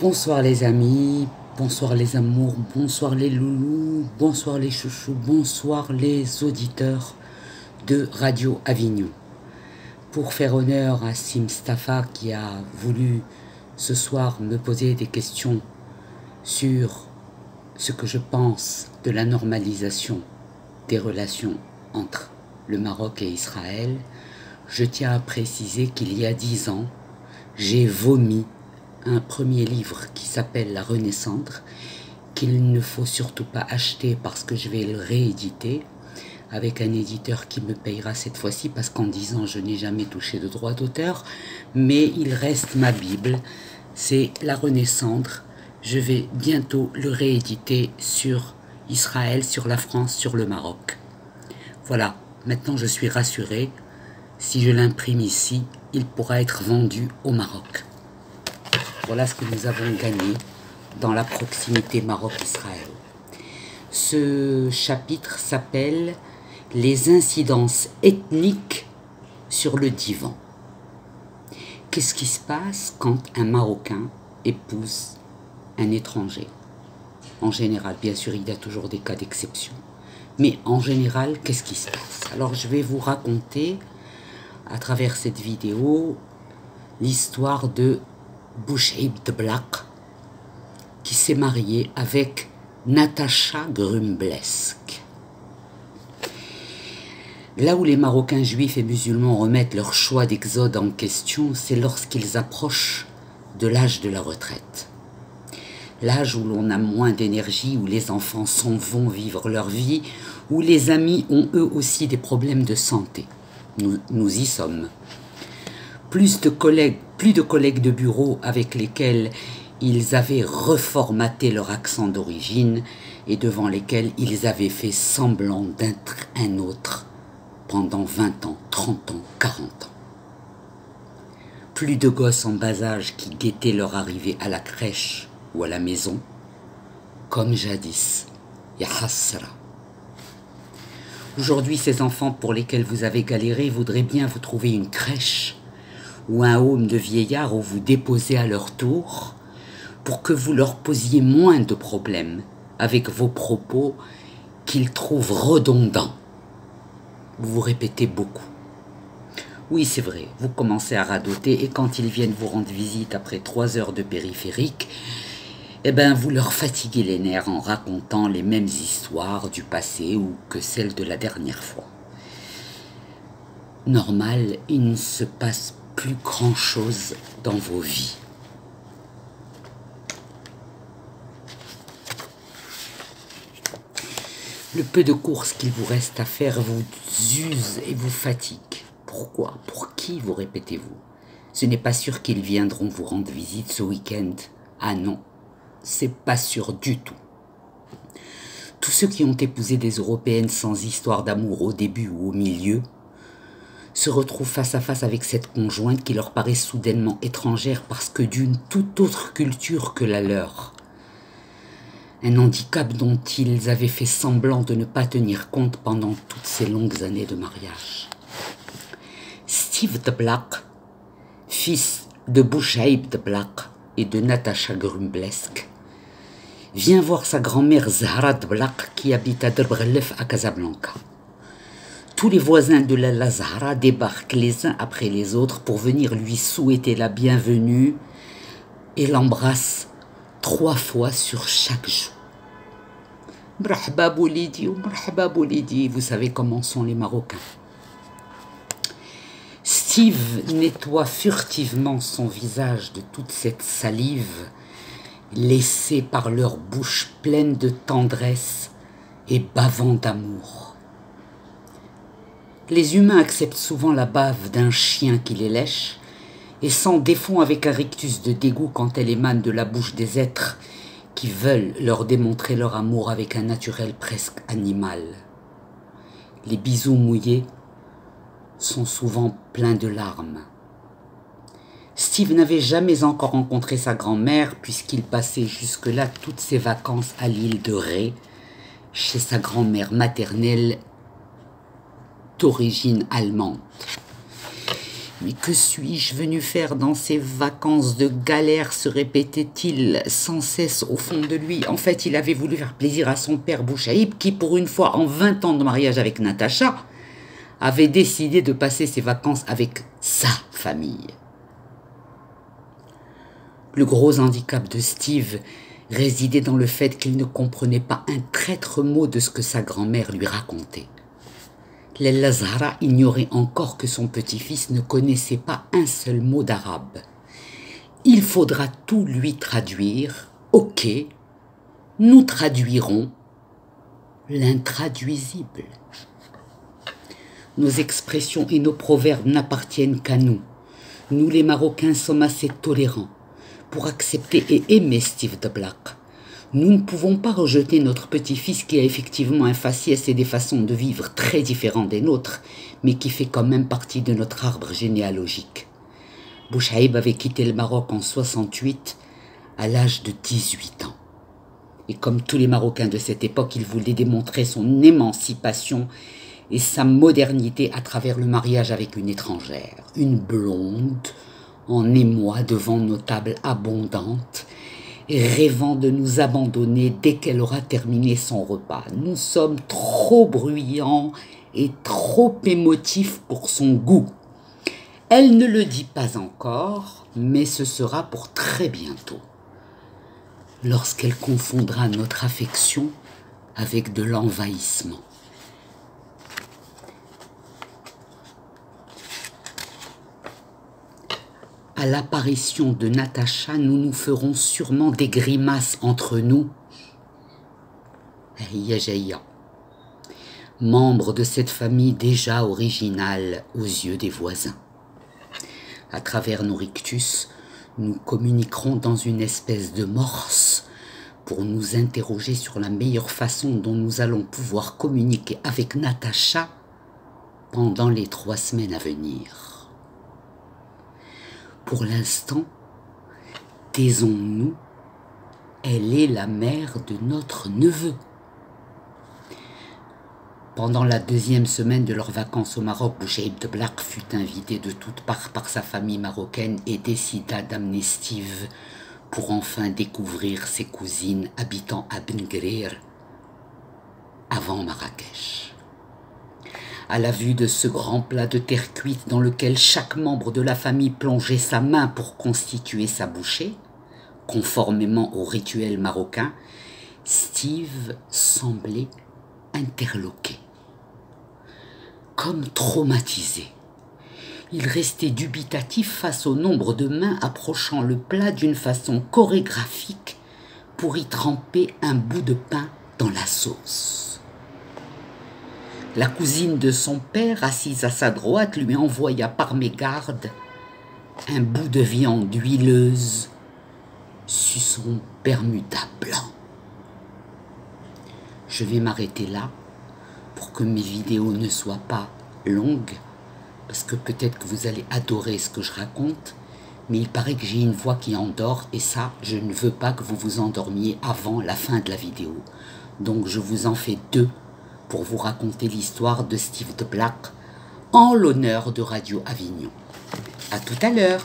Bonsoir les amis, bonsoir les amours, bonsoir les loulous, bonsoir les chouchous, bonsoir les auditeurs de Radio Avignon. Pour faire honneur à Sim Stafa qui a voulu ce soir me poser des questions sur ce que je pense de la normalisation des relations entre le Maroc et Israël, je tiens à préciser qu'il y a 10 ans, j'ai vomi un premier livre qui s'appelle La Renaissance, qu'il ne faut surtout pas acheter parce que je vais le rééditer avec un éditeur qui me payera cette fois-ci parce qu'en 10 ans je n'ai jamais touché de droit d'auteur, mais il reste ma Bible, c'est La Renaissance. Je vais bientôt le rééditer sur Israël, sur la France, sur le Maroc. Voilà, maintenant je suis rassuré, si je l'imprime ici, il pourra être vendu au Maroc. Voilà ce que nous avons gagné dans la proximité Maroc-Israël. Ce chapitre s'appelle « Les incidences ethniques sur le divan ». Qu'est-ce qui se passe quand un Marocain épouse un étranger? En général, bien sûr, il y a toujours des cas d'exception. Mais en général, qu'est-ce qui se passe? Alors, je vais vous raconter, à travers cette vidéo, l'histoire de Boucheib de Blaq, qui s'est marié avec Natacha Grumblesk. Là où les Marocains juifs et musulmans remettent leur choix d'exode en question, c'est lorsqu'ils approchent de l'âge de la retraite. L'âge où l'on a moins d'énergie, où les enfants s'en vont vivre leur vie, où les amis ont eux aussi des problèmes de santé. Nous y sommes. Plus de collègues de bureau avec lesquels ils avaient reformaté leur accent d'origine et devant lesquels ils avaient fait semblant d'être un autre pendant 20 ans, 30 ans, 40 ans. Plus de gosses en bas âge qui guettaient leur arrivée à la crèche ou à la maison, comme jadis, ya hasra. Aujourd'hui, ces enfants pour lesquels vous avez galéré voudraient bien vous trouver une crèche ou un home de vieillards où vous déposez à leur tour pour que vous leur posiez moins de problèmes avec vos propos qu'ils trouvent redondants. Vous vous répétez beaucoup. Oui, c'est vrai, vous commencez à radoter et quand ils viennent vous rendre visite après 3 heures de périphérique, eh ben, vous leur fatiguez les nerfs en racontant les mêmes histoires du passé ou que celles de la dernière fois. Normal, il ne se passe plus grand-chose dans vos vies. Le peu de courses qu'il vous reste à faire vous use et vous fatigue. Pourquoi? Pour qui, vous répétez-vous? Ce n'est pas sûr qu'ils viendront vous rendre visite ce week-end. Ah non, c'est pas sûr du tout. Tous ceux qui ont épousé des Européennes sans histoire d'amour au début ou au milieu se retrouvent face à face avec cette conjointe qui leur paraît soudainement étrangère parce que d'une toute autre culture que la leur. Un handicap dont ils avaient fait semblant de ne pas tenir compte pendant toutes ces longues années de mariage. Steve de Blaq, fils de Boucheib de Blaq et de Natacha Grumblesk, vient voir sa grand-mère Zahra de Blaq qui habite à Drbrelef à Casablanca. Tous les voisins de la Zahra débarquent les uns après les autres pour venir lui souhaiter la bienvenue et l'embrassent 3 fois sur chaque joue. Marhaba boulidi ou marhaba boulidi, vous savez comment sont les Marocains. Steve nettoie furtivement son visage de toute cette salive laissée par leur bouche pleine de tendresse et bavant d'amour. Les humains acceptent souvent la bave d'un chien qui les lèche et s'en défont avec un rictus de dégoût quand elle émane de la bouche des êtres qui veulent leur démontrer leur amour avec un naturel presque animal. Les bisous mouillés sont souvent pleins de larmes. Steve n'avait jamais encore rencontré sa grand-mère puisqu'il passait jusque-là toutes ses vacances à l'île de Ré, chez sa grand-mère maternelle d'origine allemande. Mais que suis-je venu faire dans ces vacances de galère, se répétait-il sans cesse au fond de lui. En fait, il avait voulu faire plaisir à son père Bouchaïb, qui pour une fois, en 20 ans de mariage avec Natacha, avait décidé de passer ses vacances avec sa famille. Le gros handicap de Steve résidait dans le fait qu'il ne comprenait pas un traître mot de ce que sa grand-mère lui racontait. Lella Zahra ignorait encore que son petit-fils ne connaissait pas un seul mot d'arabe. Il faudra tout lui traduire. Ok, nous traduirons l'intraduisible. Nos expressions et nos proverbes n'appartiennent qu'à nous. Nous les Marocains sommes assez tolérants pour accepter et aimer Steve de Black. Nous ne pouvons pas rejeter notre petit-fils qui a effectivement un faciès et des façons de vivre très différents des nôtres, mais qui fait quand même partie de notre arbre généalogique. Bouchaïb avait quitté le Maroc en 68 à l'âge de 18 ans. Et comme tous les Marocains de cette époque, il voulait démontrer son émancipation et sa modernité à travers le mariage avec une étrangère, une blonde, en émoi devant nos tables abondantes, et rêvant de nous abandonner dès qu'elle aura terminé son repas. Nous sommes trop bruyants et trop émotifs pour son goût. Elle ne le dit pas encore, mais ce sera pour très bientôt, lorsqu'elle confondra notre affection avec de l'envahissement. À l'apparition de Natacha, nous nous ferons sûrement des grimaces entre nous. Jaïa, membre de cette famille déjà originale aux yeux des voisins. À travers nos rictus, nous communiquerons dans une espèce de morse pour nous interroger sur la meilleure façon dont nous allons pouvoir communiquer avec Natacha pendant les 3 semaines à venir. Pour l'instant, taisons-nous, elle est la mère de notre neveu. Pendant la 2e semaine de leurs vacances au Maroc, Bouchaïb de Black fut invité de toutes parts par sa famille marocaine et décida d'amener Steve pour enfin découvrir ses cousines habitant à Ben Guerir avant Marrakech. À la vue de ce grand plat de terre cuite dans lequel chaque membre de la famille plongeait sa main pour constituer sa bouchée, conformément au rituel marocain, Steve semblait interloqué, comme traumatisé. Il restait dubitatif face au nombre de mains approchant le plat d'une façon chorégraphique pour y tremper un bout de pain dans la sauce. La cousine de son père, assise à sa droite, lui envoya par mégarde un bout de viande huileuse sur son bermuda blanc. Je vais m'arrêter là pour que mes vidéos ne soient pas longues, parce que peut-être que vous allez adorer ce que je raconte, mais il paraît que j'ai une voix qui endort, et ça, je ne veux pas que vous vous endormiez avant la fin de la vidéo. Donc je vous en fais 2 pour vous raconter l'histoire de Steve de Black en l'honneur de Radio Avignon. À tout à l'heure.